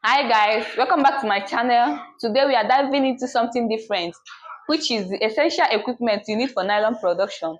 Hi guys, welcome back to my channel. Today we are diving into something different, which is the essential equipment you need for nylon production.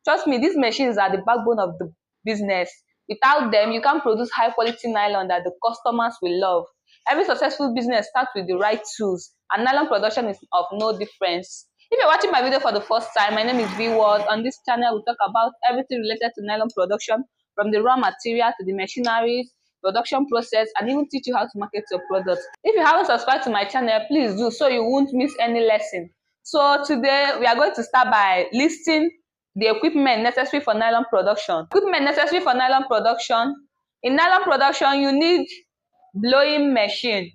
Trust me, these machines are the backbone of the business. Without them, you can't produce high quality nylon that the customers will love. Every successful business starts with the right tools, and nylon production is of no difference. If you're watching my video for the first time, my name is V World. On this channel, we talk about everything related to nylon production, from the raw material to the machinery, production process, and even teach you how to market your product. If you haven't subscribed to my channel, please do so you won't miss any lesson. So today we are going to start by listing the equipment necessary for nylon production. Equipment necessary for nylon production. In nylon production, you need blowing machine.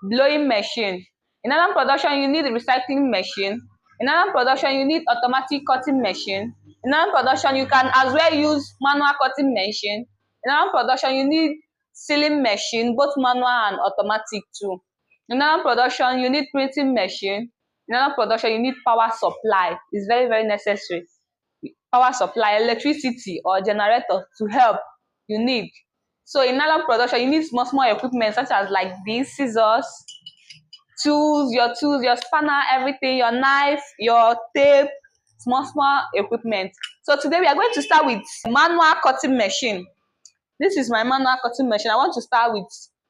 Blowing machine. In nylon production, you need recycling machine. In nylon production, you need automatic cutting machine. In nylon production, you can as well use manual cutting machine. In nylon production, you need sealing machine, both manual and automatic too. In nylon production, you need printing machine. In nylon production, you need power supply. It's very necessary. Power supply, electricity or generator to help you need. So in nylon production, you need small equipment such as like these scissors, tools, your spanner, everything, your knife, your tape, small equipment. So today we are going to start with manual cutting machine. This is my manual cutting machine. I want to start with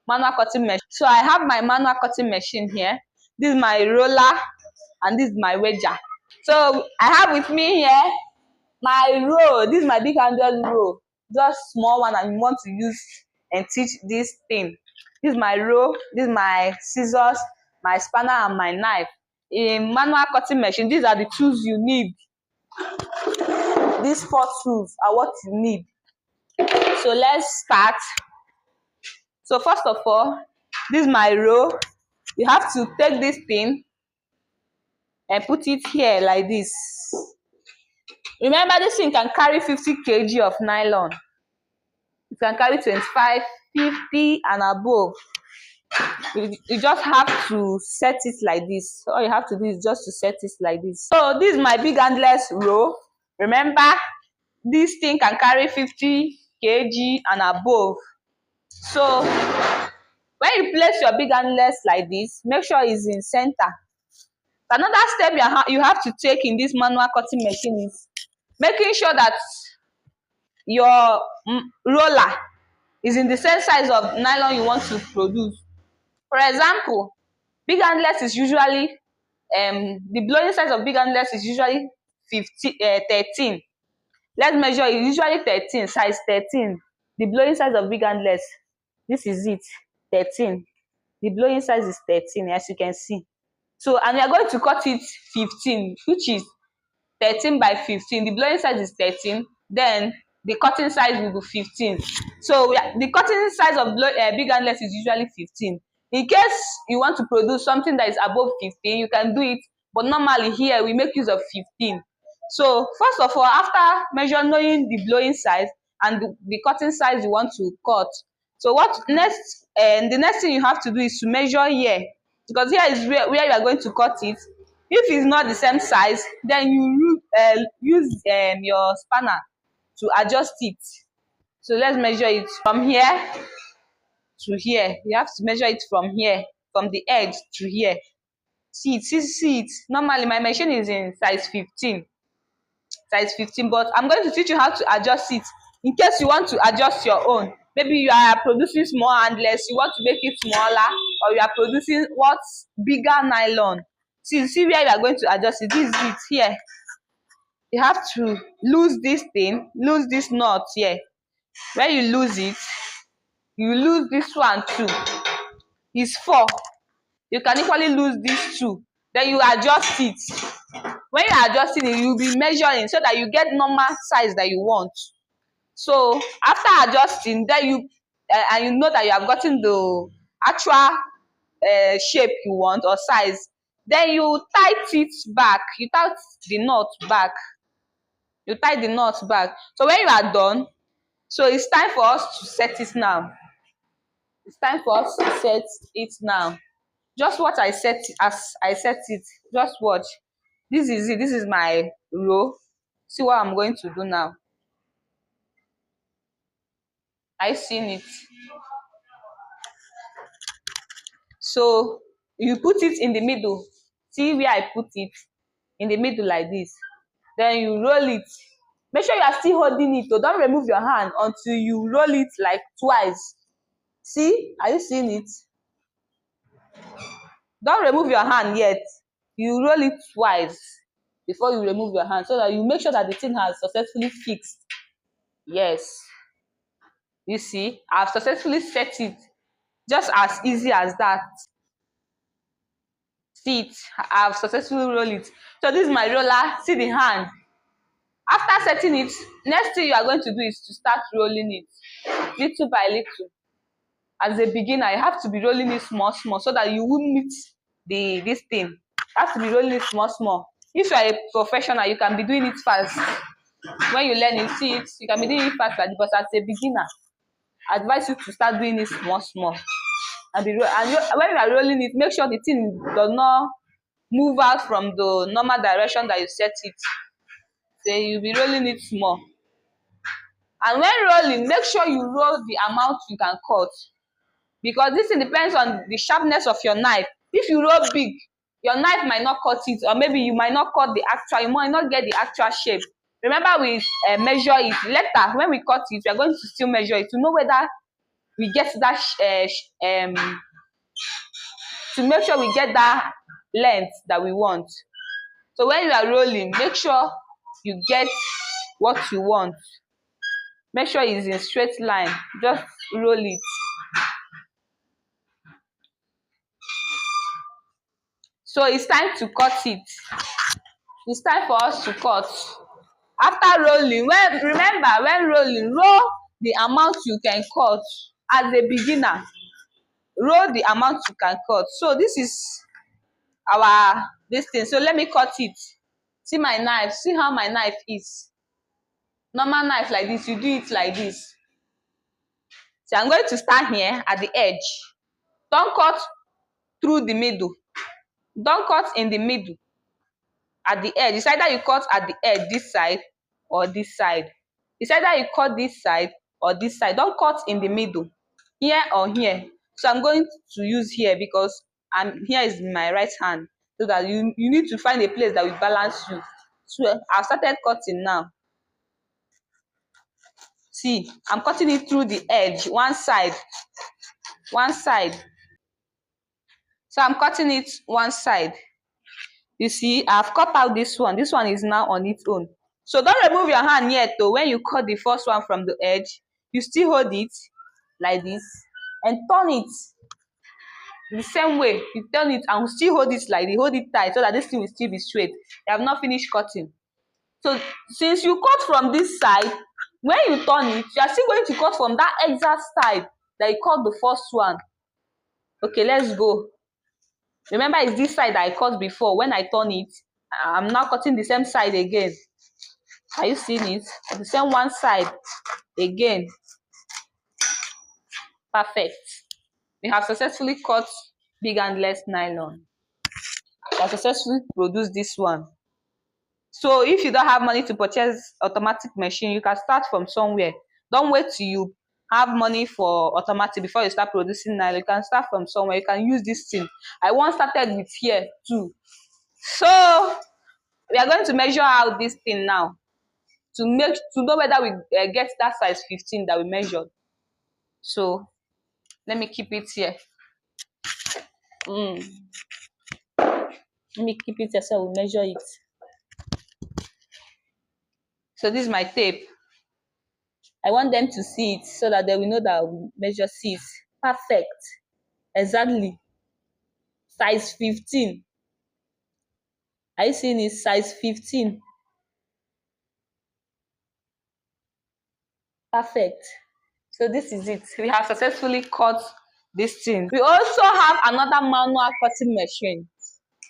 manual cutting machine. So I have my manual cutting machine here. This is my roller and this is my wedger. So I have with me here my row. This is my big handled row, just small one, and you want to use and teach this thing. This is my row, this is my scissors, my spanner and my knife. In manual cutting machine, these are the tools you need. These four tools are what you need. So let's start. So first of all, this is my row. You have to take this thing and put it here like this. Remember, this thing can carry 50 kg of nylon. You can carry 25, 50 and above. You just have to set it like this. All you have to do is just to set it like this. So this is my big handless row. Remember, this thing can carry 50 kg and above. So when you place your big handless like this, make sure it's in center. Another step you have to take in this manual cutting machine is making sure that your roller is in the same size of nylon you want to produce. For example, big handless is usually the blowing size of big handless is usually 13. Let's measure it. Usually 13, size 13. The blowing size of big handless, this is it, 13. The blowing size is 13, as you can see. So, and we are going to cut it 15, which is 13 by 15. The blowing size is 13. Then the cutting size will be 15. So the cutting size of big handless is usually 15. In case you want to produce something that is above 15, you can do it, but normally here we make use of 15. So first of all, after knowing the blowing size and the cutting size you want to cut, so what next? And the next thing you have to do is to measure here, because here is where you are going to cut it. If it's not the same size, then you use your spanner to adjust it. So let's measure it from here to here. You have to measure it from here, from the edge to here. See it. Normally my machine is in size 15. Size 15, but I'm going to teach you how to adjust it in case you want to adjust your own. Maybe you are producing small handless, you want to make it smaller, or you are producing what's bigger nylon. See where you are going to adjust it. This is it here. You have to lose this thing, lose this knot here. When you lose it, you lose this one too. It's 4. You can equally lose these 2. Then you adjust it. When you are adjusting it, you'll be measuring so that you get normal size that you want. So after adjusting, then you and you know that you have gotten the actual shape you want or size, then you tight it back. You tight the knot back. You tie the knot back. So when you are done, so it's time for us to set it now. It's time for us to set it now. Just watch as I set it. Just watch. This is it. This is my row. See what I'm going to do now. I seen it. So you put it in the middle. See where I put it? In the middle like this. Then you roll it. Make sure you are still holding it, so don't remove your hand until you roll it like twice. See, are you seeing it? Don't remove your hand yet. You roll it twice before you remove your hand, so that you make sure that the thing has successfully fixed. Yes, you see, I've successfully set it, just as easy as that. See it, I've successfully rolled it. So this is my roller. See the hand. After setting it, next thing you are going to do is to start rolling it little by little. As a beginner, you have to be rolling it small so that you won't meet this thing. You have to be rolling it small. If you are a professional, you can be doing it fast. When you learn it, see it, you can be doing it fast, but as a beginner, I advise you to start doing it small. And when you are rolling it, make sure the thing does not move out from the normal direction that you set it. So you'll be rolling it small. And when rolling, make sure you roll the amount you can cut, because this thing depends on the sharpness of your knife. If you roll big, your knife might not cut it, or maybe you might not cut you might not get the actual shape. Remember, we measure it later. When we cut it, we are going to still measure it to know whether we get that to make sure we get that length that we want. So when you are rolling, make sure you get what you want. Make sure it's in straight line. Just roll it. So it's time to cut it. It's time for us to cut. After rolling, remember, when rolling, roll the amount you can cut. As a beginner, roll the amount you can cut. So this is this thing. So let me cut it. See my knife. See how my knife is. Normal knife like this, you do it like this. So I'm going to start here at the edge. Don't cut through the middle. Don't cut in the middle. At the edge, it's either you cut at the edge, this side or this side. It's either you cut this side or this side. Don't cut in the middle, here or here. So I'm going to use here because here is my right hand, so that you need to find a place that will balance you. So I've started cutting now. See, I'm cutting it through the edge, one side. So I'm cutting it one side. You see, I've cut out this one. This one is now on its own. So don't remove your hand yet though. When you cut the first one from the edge, you still hold it like this and turn it the same way. You turn it and still hold it like this. Hold it tight so that this thing will still be straight. You have not finished cutting. So since you cut from this side, when you turn it, you are still going to cut from that exact side that you cut the first one. Okay, let's go. Remember, it's this side that I cut before. When I turn it, I'm now cutting the same side again. Are you seeing it? The same one side again. Perfect. We have successfully cut big and less nylon. We have successfully produced this one. So if you don't have money to purchase automatic machine, you can start from somewhere. Don't wait till you have money for automatic before you start producing nylon. You can start from somewhere. You can use this thing. I once started with here too. So we are going to measure out this thing now to know whether we get that size 15 that we measured. So let me keep it here. Let me keep it here so we measure it. So this is my tape. I want them to see it so that they will know that we measure 6. Perfect. Exactly. Size 15. Are you seeing it? Size 15. Perfect. So this is it. We have successfully cut this thing. We also have another manual cutting machine.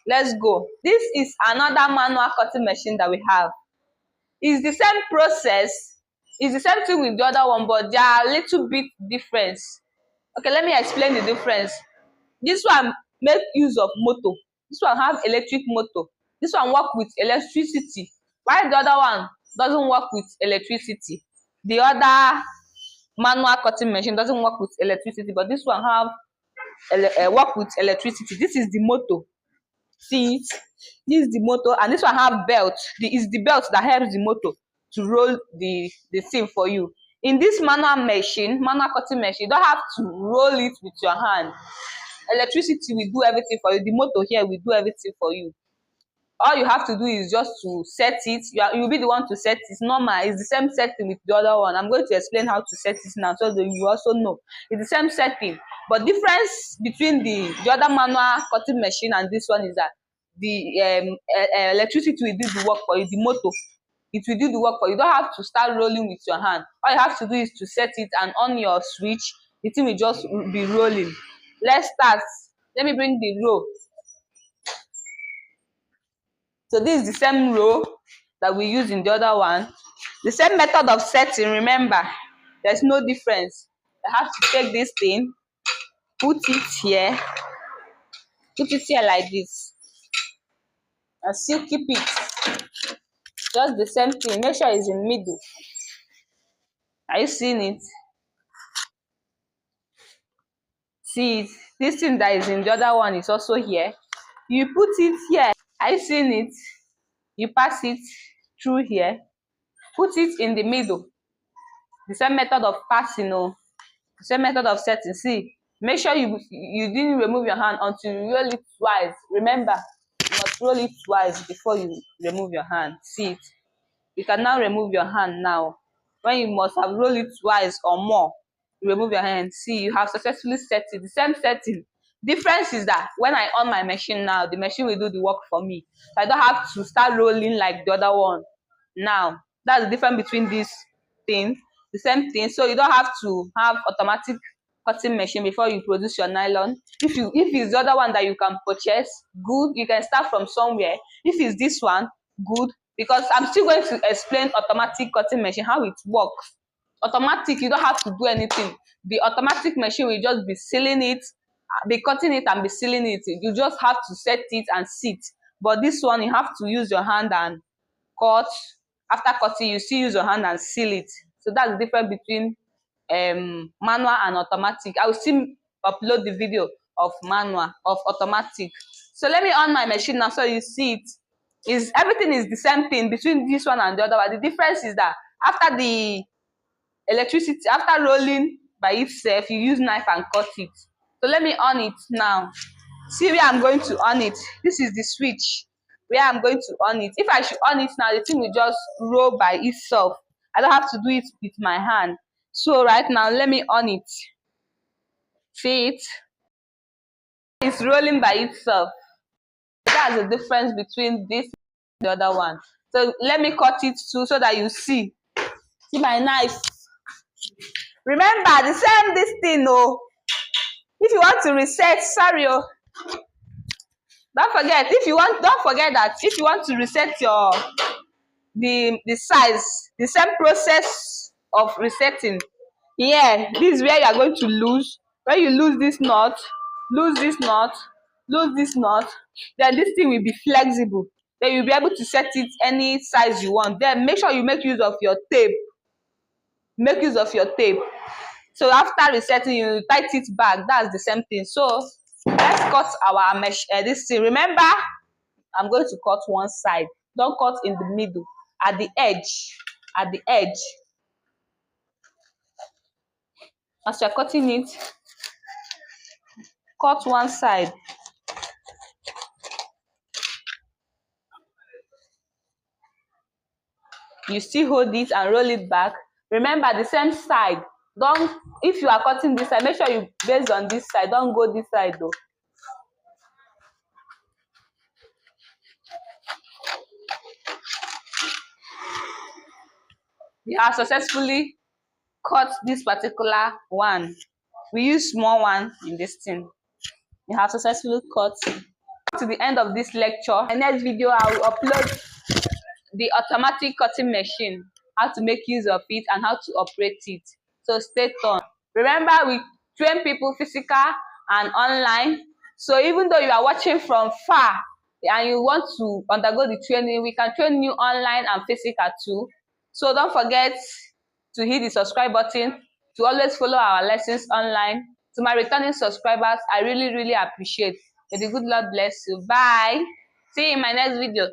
Let's go. This is another manual cutting machine that we have. It's the same process. It's the same thing with the other one, but there are a little bit difference. Okay, let me explain the difference. This one make use of motor. This one have electric motor. This one work with electricity, while the other one doesn't work with electricity. The other manual cutting machine doesn't work with electricity, but this one have work with electricity. This is the motor. See it? This is the motor, and this one have belt. Is the belt that helps the motor to roll the thing for you. In this manual machine, manual cutting machine, you don't have to roll it with your hand. Electricity will do everything for you. The motor here will do everything for you. All you have to do is just to set it. You'll be the one to set it. It's normal. It's the same setting with the other one. I'm going to explain how to set it now so that you also know. It's the same setting. But difference between the other manual cutting machine and this one is that the electricity will do the work for you. The motor, it will do the work for you. You don't have to start rolling with your hand. All you have to do is to set it, and on your switch, the thing will just be rolling. Let's start. Let me bring the row. So this is the same row that we use in the other one. The same method of setting, remember, there's no difference. I have to take this thing, put it here like this, and still keep it. Just the same thing. Make sure it's in middle. Are you seeing it? See it? This thing that is in the other one is also here. You put it here. Are you seeing it? You pass it through here. Put it in the middle. The same method of passing, the same method of setting. See, make sure you didn't remove your hand until you roll it twice. Remember, you must roll it twice before you remove your hand. See it? You can now remove your hand now. When you must have rolled it twice or more, you remove your hand. See, you have successfully set it. The same setting. Difference is that when I on my machine now, the machine will do the work for me. So I don't have to start rolling like the other one. Now, that's the difference between this thing. The same thing. So you don't have to have automatic cutting machine before you produce your nylon. If it's the other one that you can purchase, good. You can start from somewhere. If it's this one, good. Because I'm still going to explain automatic cutting machine, how it works. Automatic, you don't have to do anything. The automatic machine will just be sealing it, be cutting it and be sealing it. You just have to set it and sit. But this one, you have to use your hand and cut. After cutting, you still use your hand and seal it. So that's the difference between manual and automatic. I will still upload the video of manual, of automatic. So let me on my machine now so you see it. Everything is the same thing between this one and the other one. The difference is that after the electricity, after rolling by itself, you use knife and cut it. So let me on it now. See where I'm going to on it. This is the switch where I'm going to on it. If I should on it now, the thing will just roll by itself. I don't have to do it with my hand. So right now, let me on it. See it? It's rolling by itself. That's the difference between this and the other one. So let me cut it too so that you see. See my knife. Remember the same this thing, if you want to reset, sorry, don't forget that if you want to reset your the size, the same process of resetting. Here, this is where you are going to lose. When you lose this knot, lose this knot, lose this knot, then this thing will be flexible. Then you'll be able to set it any size you want. Then make sure you make use of your tape. Make use of your tape. So after resetting, you tight it back. That's the same thing. So let's cut our mesh. This thing. Remember, I'm going to cut one side. Don't cut in the middle. At the edge. At the edge. As you're cutting it, cut one side. You still hold it and roll it back. Remember the same side. Don't, if you are cutting this side, make sure you base on this side. Don't go this side though. You have successfully cut this particular one. We use small one in this thing. You have successfully cut. To the end of this lecture. In the next video, I will upload the automatic cutting machine, how to make use of it and how to operate it. So stay tuned. Remember, we train people physical and online. So even though you are watching from far and you want to undergo the training, we can train you online and physical too. So don't forget to hit the subscribe button to always follow our lessons online. To my returning subscribers, I really appreciate. May the good Lord bless you. Bye. See you in my next video.